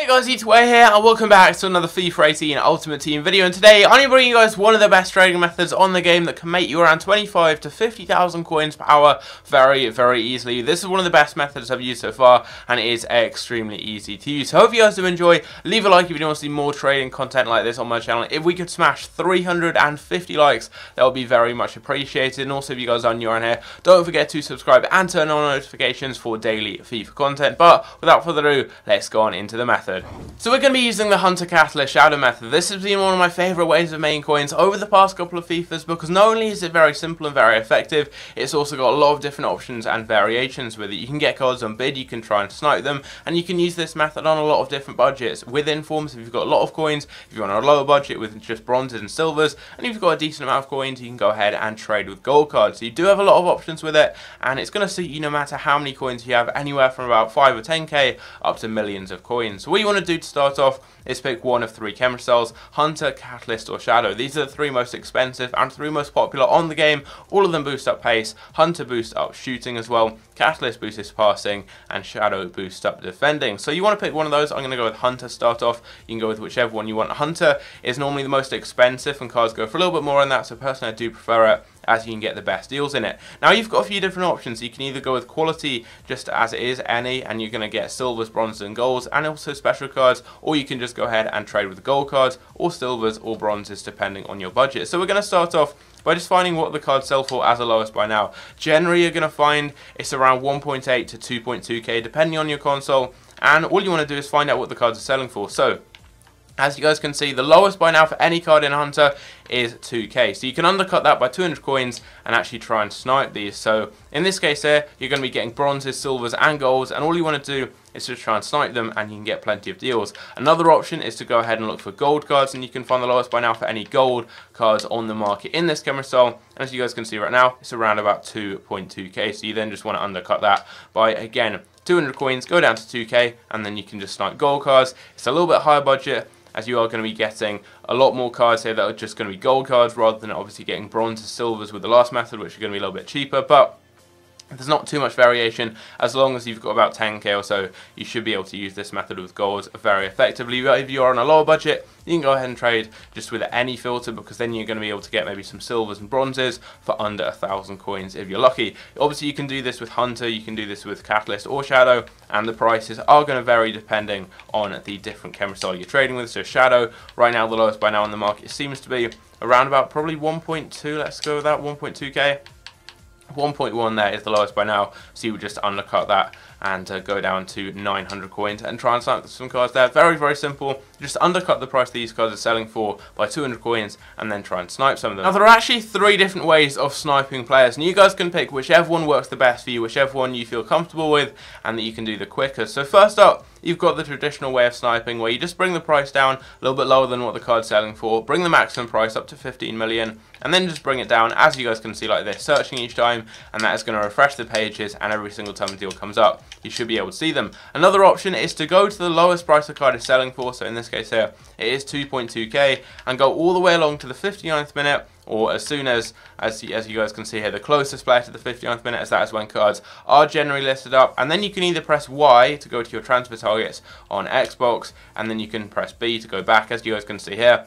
Guys, it's Way here and welcome back to another FIFA 18 Ultimate Team video, and today I'm going to bring you guys one of the best trading methods on the game that can make you around 25 to 50,000 coins per hour very easily. This is one of the best methods I've used so far and it is extremely easy to use. So I hope you guys do enjoy. Leave a like if you want to see more trading content like this on my channel. If we could smash 350 likes, that would be very much appreciated. And also if you guys are new around here, don't forget to subscribe and turn on notifications for daily FIFA content. But without further ado, let's go on into the method. So we're going to be using the Hunter Catalyst Shadow method. This has been one of my favourite ways of making coins over the past couple of FIFAs because not only is it very simple and very effective, it's also got a lot of different options and variations with it. You can get cards on bid, you can try and snipe them, and you can use this method on a lot of different budgets. Within forms, if you've got a lot of coins, if you're on a lower budget with just bronzes and silvers, and if you've got a decent amount of coins, you can go ahead and trade with gold cards. So you do have a lot of options with it, and it's going to suit you no matter how many coins you have, anywhere from about 5 or 10k up to millions of coins. So what you want to do to start off is pick one of three chemtrails: Hunter, Catalyst or Shadow. These are the three most expensive and three most popular on the game. All of them boost up pace. Hunter boosts up shooting as well, Catalyst boosts passing, and Shadow boosts up defending. So you want to pick one of those. I'm going to go with Hunter to start off. You can go with whichever one you want. Hunter is normally the most expensive and cards go for a little bit more on that, so personally I do prefer it, as you can get the best deals in it. Now you've got a few different options. You can either go with quality just as it is, any, and you're going to get silvers, bronzes and golds, and also special cards, or you can just go ahead and trade with gold cards or silvers or bronzes depending on your budget. So we're going to start off by just finding what the cards sell for as a lowest by now. Generally you're going to find it's around 1.8 to 2.2k depending on your console, and all you want to do is find out what the cards are selling for. So as you guys can see, the lowest by now for any card in Hunter is 2k. So you can undercut that by 200 coins and actually try and snipe these. So in this case here, you're going to be getting bronzes, silvers and golds, and all you want to do is just try and snipe them and you can get plenty of deals. Another option is to go ahead and look for gold cards, and you can find the lowest by now for any gold cards on the market in this camera style. And as you guys can see right now, it's around about 2.2k. So you then just want to undercut that by, again, 200 coins, go down to 2k, and then you can just snipe gold cards. It's a little bit higher budget, as you are going to be getting a lot more cards here that are just going to be gold cards rather than obviously getting bronzes, silvers with the last method, which are going to be a little bit cheaper. But there's not too much variation. As long as you've got about 10k or so, you should be able to use this method with golds very effectively. But if you're on a lower budget, you can go ahead and trade just with any filter, because then you're going to be able to get maybe some silvers and bronzes for under 1,000 coins if you're lucky. Obviously you can do this with Hunter, you can do this with Catalyst or Shadow, and the prices are going to vary depending on the different camera style you're trading with. So Shadow, right now the lowest by now on the market seems to be around about probably 1.2, let's go with that, 1.2k. 1.1 there is the lowest by now, so you would just undercut that and go down to 900 coins and try and snipe some cards there. Very simple. Just undercut the price these cards are selling for by 200 coins and then try and snipe some of them. Now there are actually three different ways of sniping players, and you guys can pick whichever one works the best for you, whichever one you feel comfortable with and that you can do the quickest. So first up, you've got the traditional way of sniping, where you just bring the price down a little bit lower than what the card's selling for, bring the maximum price up to 15 million, and then just bring it down, as you guys can see, like this, searching each time, and that is going to refresh the pages, and every single time a deal comes up, you should be able to see them. Another option is to go to the lowest price the card is selling for, so in this case here, it is 2.2k, and go all the way along to the 59th minute, or as soon as you guys can see here, the closest player to the 59th minute, as that is when cards are generally listed up. And then you can either press Y to go to your transfer targets on Xbox, and then you can press B to go back, as you guys can see here.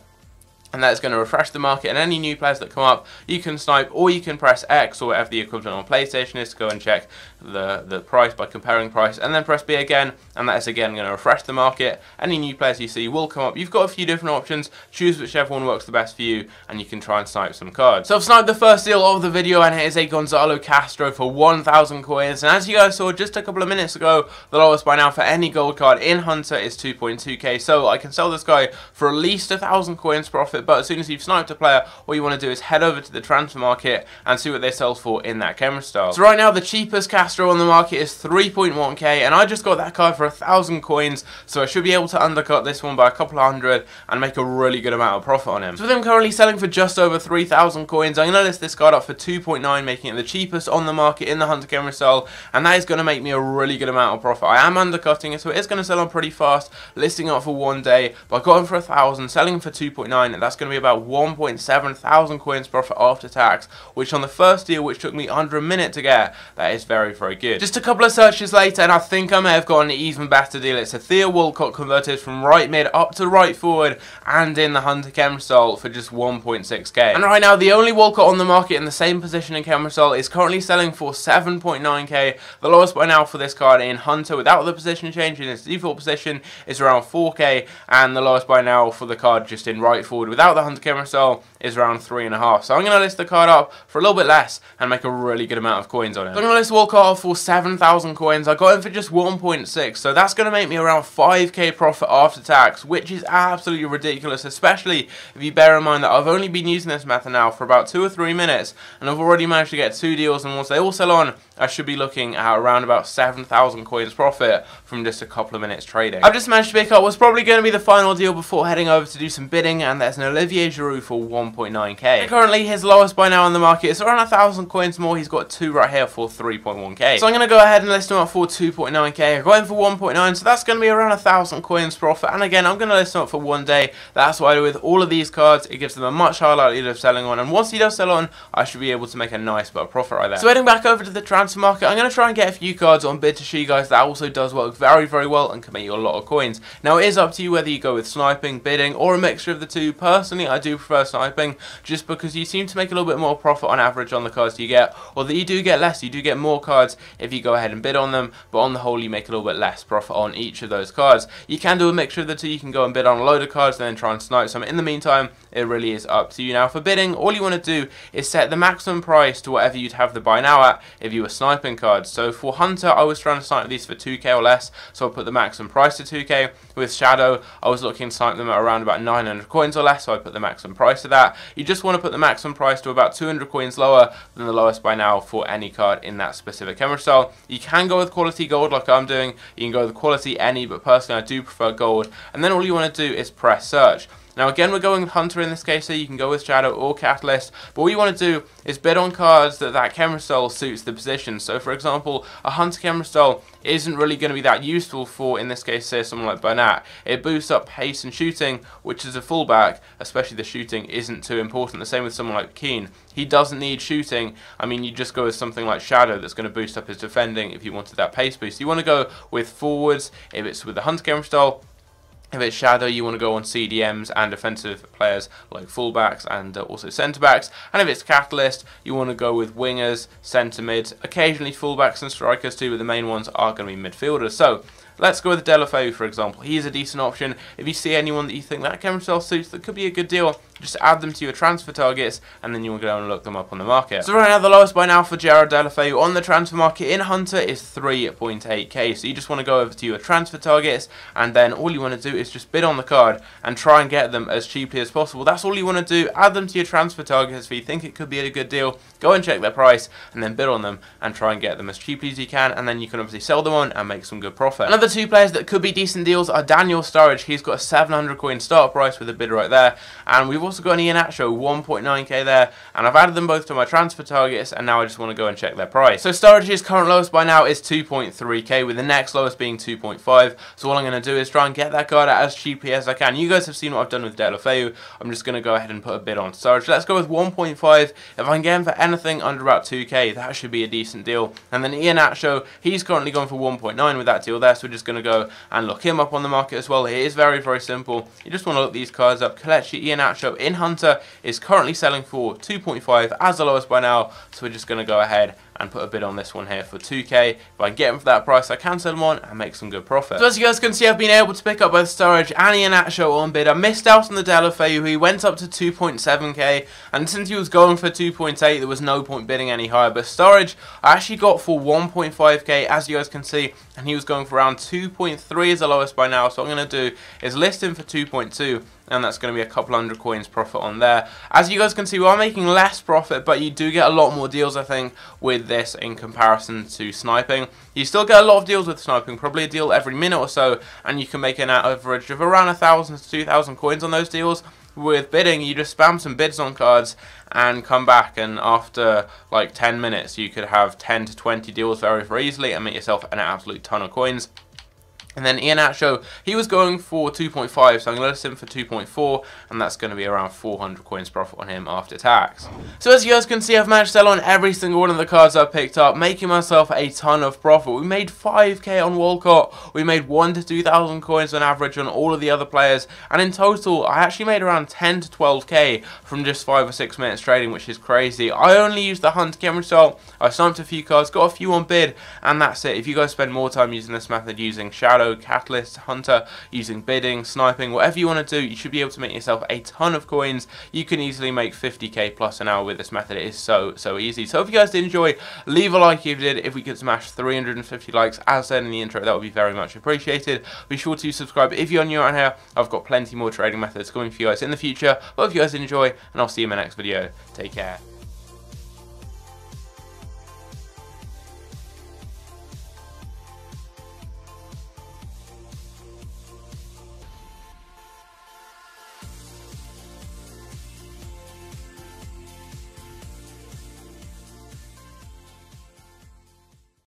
And that's going to refresh the market, and any new players that come up you can snipe, or you can press X or whatever the equivalent on PlayStation is to go and check the price by comparing price, and then press B again, and that is again going to refresh the market. Any new players you see will come up. You've got a few different options, choose whichever one works the best for you, and you can try and snipe some cards. So I've sniped the first deal of the video, and it is a Gonzalo Castro for 1,000 coins, and as you guys saw just a couple of minutes ago, the lowest by now for any gold card in Hunter is 2.2k, so I can sell this guy for at least 1,000 coins profit. But as soon as you've sniped a player, what you want to do is head over to the transfer market and see what they sell for in that camera style. So right now the cheapest Castro on the market is 3.1k, and I just got that card for 1,000 coins, so I should be able to undercut this one by a couple of hundred and make a really good amount of profit on him. So with him currently selling for just over 3,000 coins, I'm going to list this card up for 2.9, making it the cheapest on the market in the Hunter camera style, and that is going to make me a really good amount of profit. I am undercutting it, so it is going to sell on pretty fast, listing up for one day, but I got him for 1,000, selling him for 2.9, and that's going to be about 1.7 thousand coins profit after tax, which on the first deal, which took me under a minute to get, that is very very good. Just a couple of searches later, and I think I may have got an even better deal. It's a Theo Walcott converted from right mid up to right forward, and in the Hunter Chemistol for just 1.6k. And right now, the only Walcott on the market in the same position in Chemistol is currently selling for 7.9k. The lowest by now for this card in Hunter without the position change in its default position is around 4k, and the lowest by now for the card just in right forward without the Hunter Chemistol is around 3.5. So I'm going to list the card up for a little bit less and make a really good amount of coins on it. So I'm going to list Walcott for 7,000 coins. I got him for just 1.6, so that's going to make me around 5k profit after tax, which is absolutely ridiculous, especially if you bear in mind that I've only been using this method now for about 2 or 3 minutes, and I've already managed to get 2 deals, and once they all sell on, I should be looking at around about 7,000 coins profit from just a couple of minutes trading. I've just managed to pick up what's probably going to be the final deal before heading over to do some bidding, and that's an Olivier Giroud for 1.9k. Currently, his lowest by now on the market is around 1,000 coins more. He's got 2 right here for 3.1k. So I'm going to go ahead and list him up for 2.9k. I got him for 1.9, so that's going to be around 1,000 coins profit. And again, I'm going to list him up for 1 day. That's why with all of these cards, it gives them a much higher likelihood of selling on. And once he does sell on, I should be able to make a nice bit of profit right there. So heading back over to the transfer market, I'm going to try and get a few cards on bid to show you guys that also does work very, very well and can make you a lot of coins. Now, it is up to you whether you go with sniping, bidding, or a mixture of the two. Personally, I do prefer sniping just because you seem to make a little bit more profit on average on the cards you get, or that you do get less. You do get more cards if you go ahead and bid on them, but on the whole, you make a little bit less profit on each of those cards. You can do a mixture of the two. You can go and bid on a load of cards and then try and snipe some. In the meantime, it really is up to you. Now, for bidding, all you want to do is set the maximum price to whatever you'd have the buy now at if you were sniping cards. So for Hunter, I was trying to snipe these for 2k or less, so I put the maximum price to 2k. With Shadow, I was looking to snipe them at around about 900 coins or less, so I put the maximum price to that. You just want to put the maximum price to about 200 coins lower than the lowest by now for any card in that specific camera style. You can go with quality gold like I'm doing. You can go with quality any, but personally I do prefer gold. And then all you want to do is press search. Now again, we're going with Hunter in this case, so you can go with Shadow or Catalyst, but all you want to do is bid on cards that camera style suits the position. So for example, a Hunter camera style isn't really going to be that useful for, in this case, say someone like Bernat. It boosts up pace and shooting, which is a fullback, especially the shooting isn't too important. The same with someone like Keane. He doesn't need shooting. I mean, you just go with something like Shadow that's going to boost up his defending if you wanted that pace boost. You want to go with forwards if it's with the Hunter camera style. If it's Shadow, you want to go on CDMs and defensive players like fullbacks and also centre-backs. And if it's Catalyst, you want to go with wingers, centre-mids, occasionally fullbacks and strikers too, but the main ones are going to be midfielders. So let's go with Delafeu, for example. He's a decent option. If you see anyone that you think that camera style suits, that could be a good deal, just add them to your transfer targets, and then you will go and look them up on the market. So right now, the lowest by now for Gerard Delafeu on the transfer market in Hunter is 3.8k. So you just want to go over to your transfer targets, and then all you want to do is just bid on the card and try and get them as cheaply as possible. That's all you want to do. Add them to your transfer targets if you think it could be a good deal. Go and check their price, and then bid on them and try and get them as cheaply as you can, and then you can obviously sell them on and make some good profit. Another 2 players that could be decent deals are Daniel Sturridge. He's got a 700 coin start price with a bid right there, and we've also got an Ian Atcho, 1.9k there, and I've added them both to my transfer targets, and now I just want to go and check their price. So Sturridge's current lowest by now is 2.3k, with the next lowest being 2.5. So all I'm going to do is try and get that card at as cheaply as I can. You guys have seen what I've done with Delafeu. I'm just going to go ahead and put a bid on Sturridge. Let's go with 1.5. If I can get him for anything under about 2k, that should be a decent deal. And then Ian Atcho, he's currently gone for 1.9 with that deal there, so we're just going to go and look him up on the market as well. It is very, very simple. You just want to look these cards up. Kelechi Iheanacho in Hunter is currently selling for 2.5 as the lowest by now, so we're just going to go ahead and put a bid on this one here for 2k. If I can get them for that price, I can sell them on and make some good profit. So as you guys can see, I've been able to pick up both Sturridge and Iheanacho on bid. I missed out on the Delafeu, who he went up to 2.7k, and since he was going for 2.8, there was no point bidding any higher. But Sturridge, I actually got for 1.5k, as you guys can see, and he was going for around 2.3 as the lowest by now. So what I'm going to do is list him for 2.2. and that's going to be a couple hundred coins profit on there. As you guys can see, we are making less profit, but you do get a lot more deals, I think, with this in comparison to sniping. You still get a lot of deals with sniping, probably a deal every minute or so, and you can make an average of around 1,000 to 2,000 coins on those deals. With bidding, you just spam some bids on cards and come back, and after like 10 minutes you could have 10 to 20 deals very, very easily and make yourself an absolute ton of coins. And then Iheanacho, he was going for 2.5, so I'm going to list him for 2.4, and that's going to be around 400 coins profit on him after tax. So as you guys can see, I've managed to sell on every single one of the cards I've picked up, making myself a ton of profit. We made 5k on Walcott, we made 1 to 2,000 coins on average on all of the other players, and in total, I actually made around 10 to 12k from just 5 or 6 minutes trading, which is crazy. I only used the Hunt camera result, I sniped a few cards, got a few on bid, and that's it. If you guys spend more time using this method, using Shadow, Catalyst, Hunter, using bidding, sniping, whatever you want to do, you should be able to make yourself a ton of coins. You can easily make 50k plus an hour with this method. It is so easy. So if you guys did enjoy, leave a like if you did. If we could smash 350 likes as said in the intro, that would be very much appreciated. Be sure to subscribe if you're new around here. I've got plenty more trading methods coming for you guys in the future. But if you guys enjoy, and I'll see you in my next video. Take care.